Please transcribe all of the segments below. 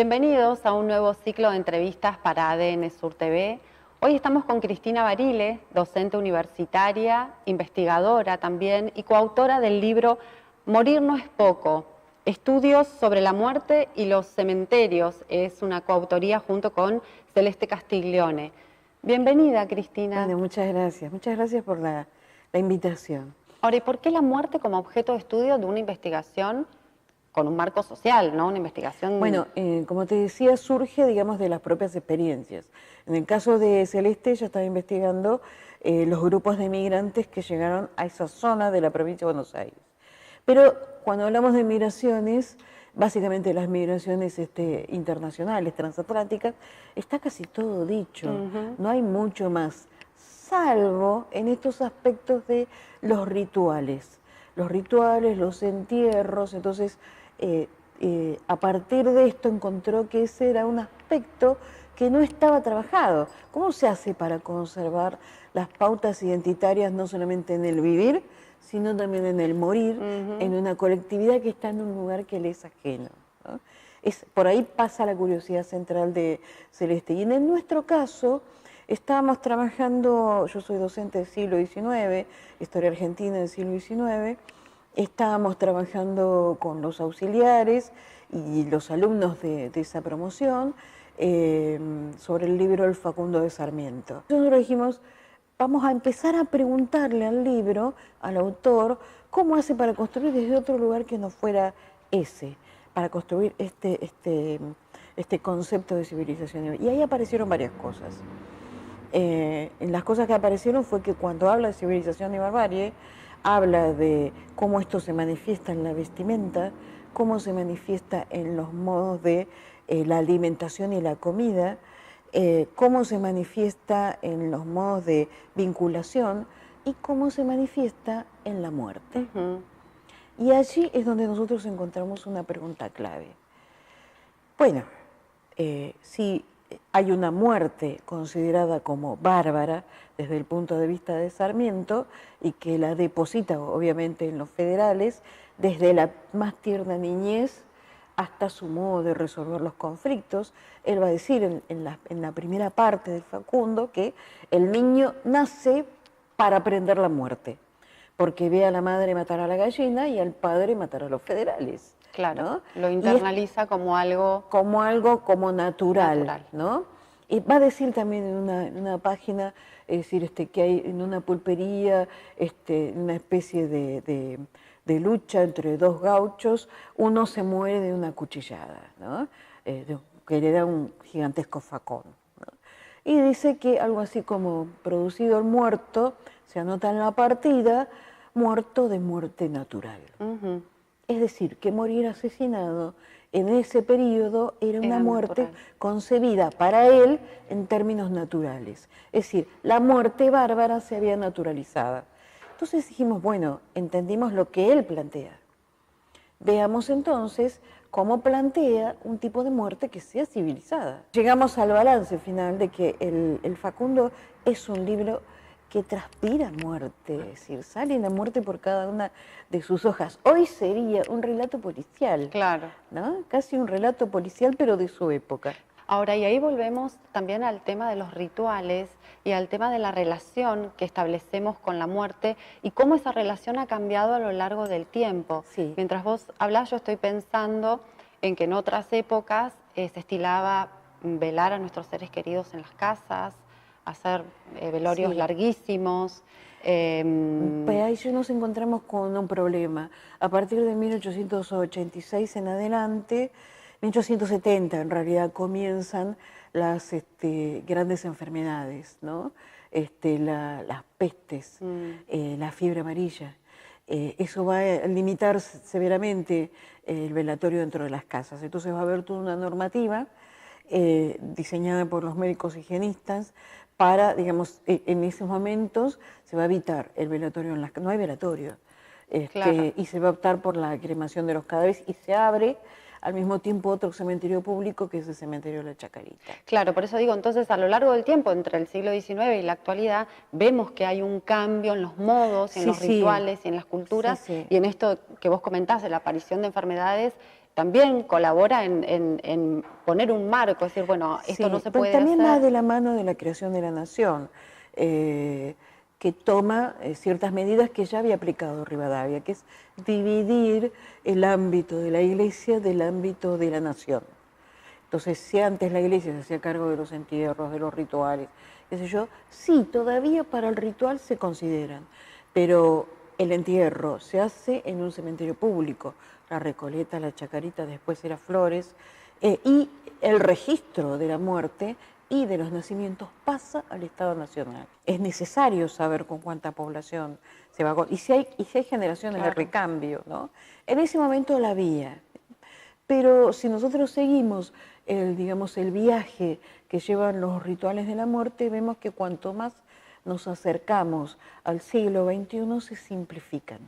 Bienvenidos a un nuevo ciclo de entrevistas para ADN Sur TV. Hoy estamos con Cristina Barile, docente universitaria, investigadora también y coautora del libro Morir no es poco, estudios sobre la muerte y los cementerios. Es una coautoría junto con Celeste Castiglione. Bienvenida, Cristina. Bueno, muchas gracias por la invitación. Ahora, ¿y por qué la muerte como objeto de estudio de una investigación con un marco social, ¿no? Una investigación... Bueno, como te decía, surge, digamos, de las propias experiencias. En el caso de Celeste, ella estaba investigando los grupos de migrantes que llegaron a esa zona de la provincia de Buenos Aires. Pero cuando hablamos de migraciones, básicamente las migraciones internacionales, transatlánticas, está casi todo dicho. No hay mucho más, salvo en estos aspectos de los rituales. Los entierros. Entonces, a partir de esto encontró que ese era un aspecto que no estaba trabajado. ¿Cómo se hace para conservar las pautas identitarias no solamente en el vivir, sino también en el morir, en una colectividad que está en un lugar que le es ajeno, ¿no? Por ahí pasa la curiosidad central de Celeste. Y en nuestro caso, estábamos trabajando, yo soy docente del siglo XIX, historia argentina del siglo XIX, estábamos trabajando con los auxiliares y los alumnos de esa promoción sobre el libro El Facundo de Sarmiento. Nosotros dijimos, vamos a empezar a preguntarle al libro, al autor, cómo hace para construir desde otro lugar que no fuera ese, para construir este concepto de civilización. Y ahí aparecieron varias cosas. En las cosas que aparecieron fue que cuando habla de civilización y barbarie, habla de cómo esto se manifiesta en la vestimenta, cómo se manifiesta en los modos de la alimentación y la comida, cómo se manifiesta en los modos de vinculación y cómo se manifiesta en la muerte. Y allí es donde nosotros encontramos una pregunta clave. Bueno, si hay una muerte considerada como bárbara desde el punto de vista de Sarmiento y que la deposita obviamente en los federales desde la más tierna niñez hasta su modo de resolver los conflictos. Él va a decir en la primera parte del Facundo que el niño nace para aprender la muerte, porque ve a la madre matar a la gallina y al padre matar a los federales. Claro, ¿no? lo internaliza como algo... Como natural, ¿no? Y va a decir también en una página, es decir, que hay en una pulpería una especie de lucha entre dos gauchos, uno se muere de una cuchillada, ¿no? Que le da un gigantesco facón, ¿no? Y dice que algo así como producido el muerto, se anota en la partida, muerto de muerte natural. Es decir, que morir asesinado en ese periodo era una muerte concebida para él en términos naturales. Es decir, la muerte bárbara se había naturalizado. Entonces dijimos, bueno, entendimos lo que él plantea. Veamos entonces cómo plantea un tipo de muerte que sea civilizada. Llegamos al balance final de que el Facundo es un libro que transpira muerte, es decir, sale la muerte por cada una de sus hojas. Hoy sería un relato policial, claro, ¿no? Casi un relato policial, pero de su época. Ahora, y ahí volvemos también al tema de los rituales y al tema de la relación que establecemos con la muerte y cómo esa relación ha cambiado a lo largo del tiempo. Sí. Mientras vos hablás, yo estoy pensando en que en otras épocas se estilaba velar a nuestros seres queridos en las casas, hacer velorios larguísimos. Pues ahí nos encontramos con un problema. A partir de 1886 en adelante, 1870 en realidad, comienzan las grandes enfermedades, ¿no? Las pestes, la fiebre amarilla. Eso va a limitar severamente el velatorio dentro de las casas. Entonces va a haber toda una normativa diseñada por los médicos higienistas para, digamos, en esos momentos se va a evitar el velatorio en las casas. No hay velatorio. Y se va a optar por la cremación de los cadáveres y se abre al mismo tiempo otro cementerio público que es el cementerio de la Chacarita. Claro, por eso digo, entonces a lo largo del tiempo, entre el siglo XIX y la actualidad, vemos que hay un cambio en los modos, en los rituales y en las culturas, y en esto que vos comentás, de la aparición de enfermedades también colabora en poner un marco, es decir, bueno, esto no se pero puede también va hacer. de la mano de la creación de la nación, que toma ciertas medidas que ya había aplicado Rivadavia, que es dividir el ámbito de la iglesia del ámbito de la nación. Entonces, si antes la iglesia se hacía cargo de los entierros, de los rituales, qué sé yo, sí, todavía para el ritual se consideran, pero el entierro se hace en un cementerio público, la Recoleta, la Chacarita, después era Flores, y el registro de la muerte y de los nacimientos pasa al Estado Nacional. Es necesario saber con cuánta población se va y si hay generaciones de recambio, ¿no? En ese momento la había. Pero si nosotros seguimos digamos, el viaje que llevan los rituales de la muerte, vemos que cuanto más nos acercamos al siglo XXI se simplifican.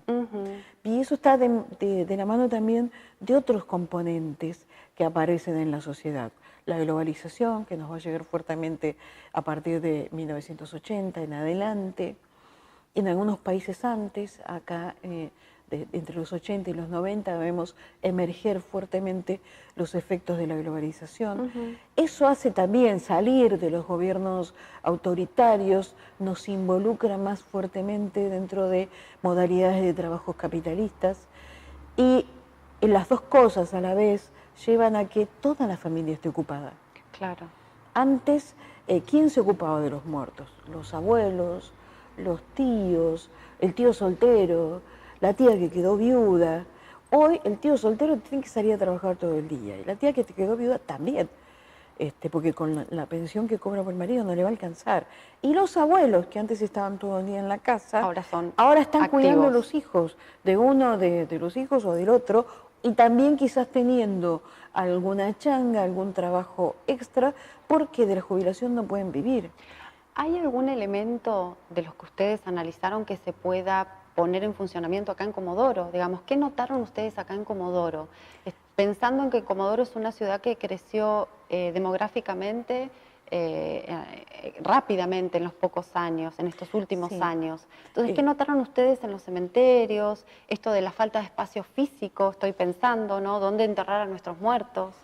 Y eso está de la mano también de otros componentes que aparecen en la sociedad. La globalización, que nos va a llegar fuertemente a partir de 1980 en adelante, en algunos países antes, acá entre los 80 y los 90 vemos emerger fuertemente los efectos de la globalización. Eso hace también salir de los gobiernos autoritarios, nos involucra más fuertemente dentro de modalidades de trabajos capitalistas y las dos cosas a la vez llevan a que toda la familia esté ocupada. Claro. Antes, ¿quién se ocupaba de los muertos? Los abuelos, los tíos, el tío soltero, la tía que quedó viuda. Hoy el tío soltero tiene que salir a trabajar todo el día y la tía que quedó viuda también, porque con la pensión que cobra por el marido no le va a alcanzar. Y los abuelos que antes estaban todo el día en la casa, ahora están cuidando a los hijos, de uno de los hijos o del otro, y también quizás teniendo alguna changa, algún trabajo extra, porque de la jubilación no pueden vivir. ¿Hay algún elemento de los que ustedes analizaron que se pueda poner en funcionamiento acá en Comodoro? Digamos, ¿qué notaron ustedes acá en Comodoro? Pensando en que Comodoro es una ciudad que creció demográficamente rápidamente en los pocos años, en estos últimos años. Entonces, ¿qué notaron ustedes en los cementerios? Esto de la falta de espacio físico, estoy pensando, ¿no? ¿Dónde enterrar a nuestros muertos?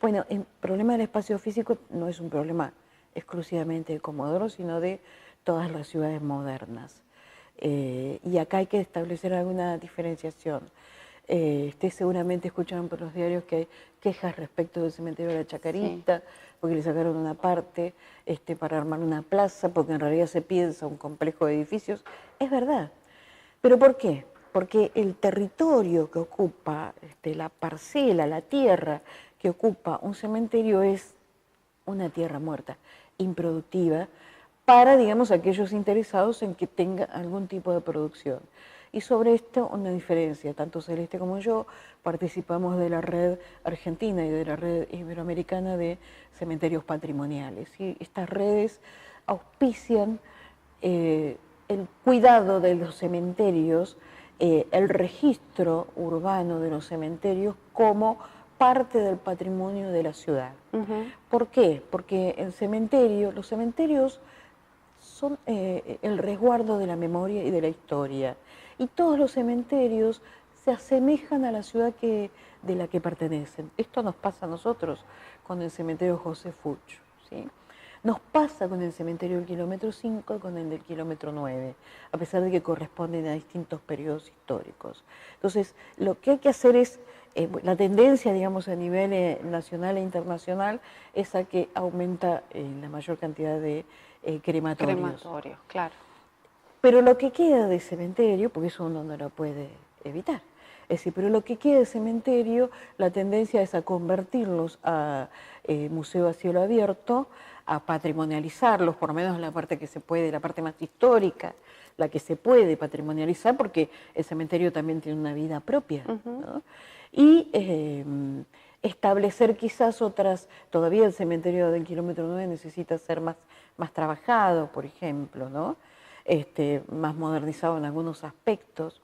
Bueno, el problema del espacio físico no es un problema exclusivamente de Comodoro, sino de todas las ciudades modernas. Y acá hay que establecer alguna diferenciación. Ustedes seguramente escucharon por los diarios que hay quejas respecto del cementerio de la Chacarita, porque le sacaron una parte para armar una plaza, porque en realidad se piensa un complejo de edificios. Es verdad. ¿Pero por qué? Porque el territorio que ocupa, la parcela, la tierra que ocupa un cementerio es una tierra muerta, improductiva, para, digamos, aquellos interesados en que tenga algún tipo de producción. Y sobre esto una diferencia, tanto Celeste como yo participamos de la red argentina y de la red iberoamericana de cementerios patrimoniales. Y estas redes auspician el cuidado de los cementerios, el registro urbano de los cementerios como parte del patrimonio de la ciudad. ¿Por qué? Porque los cementerios son el resguardo de la memoria y de la historia. Y todos los cementerios se asemejan a la ciudad de la que pertenecen. Esto nos pasa a nosotros con el cementerio José Fuch, ¿sí? Nos pasa con el cementerio del kilómetro 5 y con el del kilómetro 9, a pesar de que corresponden a distintos periodos históricos. Entonces, lo que hay que hacer es, la tendencia, digamos, a nivel nacional e internacional, es a que aumenta la mayor cantidad de crematorios. Crematorios, claro. Pero lo que queda de cementerio, porque eso uno no lo puede evitar, es decir, pero lo que queda de cementerio, la tendencia es a convertirlos a museo a cielo abierto, a patrimonializarlos, por lo menos en la parte que se puede, la parte más histórica, la que se puede patrimonializar, porque el cementerio también tiene una vida propia, ¿no? Y establecer quizás otras, todavía el cementerio del kilómetro 9 necesita ser más trabajado, por ejemplo, ¿no? Más modernizado en algunos aspectos.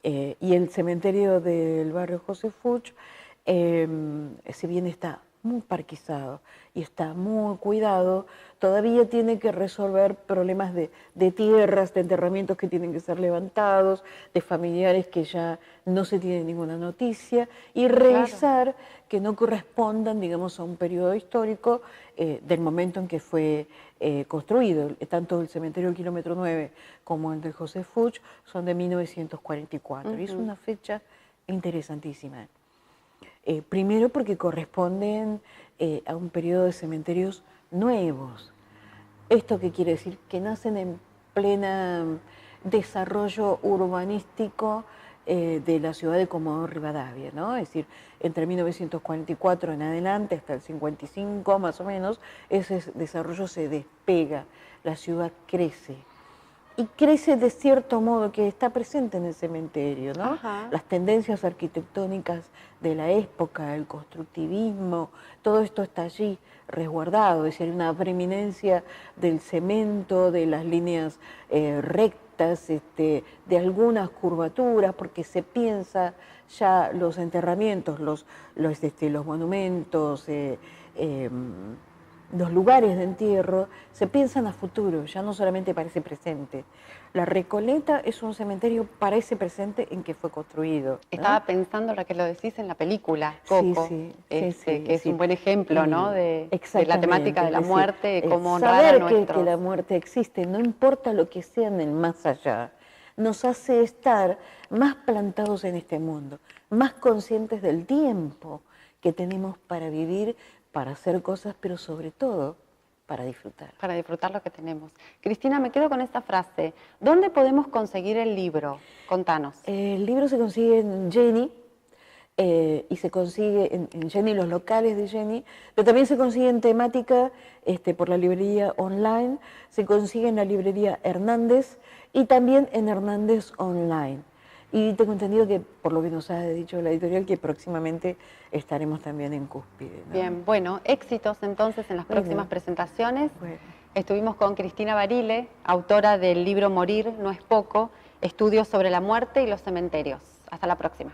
Y el cementerio del barrio José Fuch, si bien está muy parquizado y está muy cuidado. Todavía tiene que resolver problemas de tierras, de enterramientos que tienen que ser levantados, de familiares que ya no se tiene ninguna noticia, y revisar que no correspondan, digamos, a un periodo histórico del momento en que fue construido. Tanto el cementerio del Kilómetro 9 como el de José Fuchs son de 1944. Y es una fecha interesantísima. Primero porque corresponden a un periodo de cementerios nuevos. ¿Esto qué quiere decir? Que nacen en plena desarrollo urbanístico de la ciudad de Comodoro Rivadavia, ¿no? Es decir, entre 1944 en adelante hasta el 55 más o menos, ese desarrollo se despega, la ciudad crece. Y crece de cierto modo que está presente en el cementerio, ¿no? Las tendencias arquitectónicas de la época, el constructivismo, todo esto está allí resguardado, es decir, una preeminencia del cemento, de las líneas rectas, de algunas curvaturas, porque se piensa ya los enterramientos, los monumentos, los lugares de entierro, se piensan a futuro, ya no solamente para ese presente. La Recoleta es un cementerio para ese presente en que fue construido, ¿no? Estaba pensando, ahora que lo decís, en la película Coco, que es un buen ejemplo, ¿no? de la temática de la muerte, de cómo honrar a nuestros. Saber que la muerte existe, no importa lo que sea en el más allá, nos hace estar más plantados en este mundo, más conscientes del tiempo que tenemos para vivir, para hacer cosas, pero sobre todo para disfrutar. Para disfrutar lo que tenemos. Cristina, me quedo con esta frase. ¿Dónde podemos conseguir el libro? Contanos. El libro se consigue en Jenny, y se consigue en Jenny, los locales de Jenny, pero también se consigue en temática por la librería online, se consigue en la librería Hernández y también en Hernández Online. Y tengo entendido que, por lo que nos ha dicho la editorial, que próximamente estaremos también en Cúspide, ¿no? Bien, bueno, éxitos entonces en las próximas presentaciones. Bueno. Estuvimos con Cristina Barile, autora del libro Morir no es poco, estudios sobre la muerte y los cementerios. Hasta la próxima.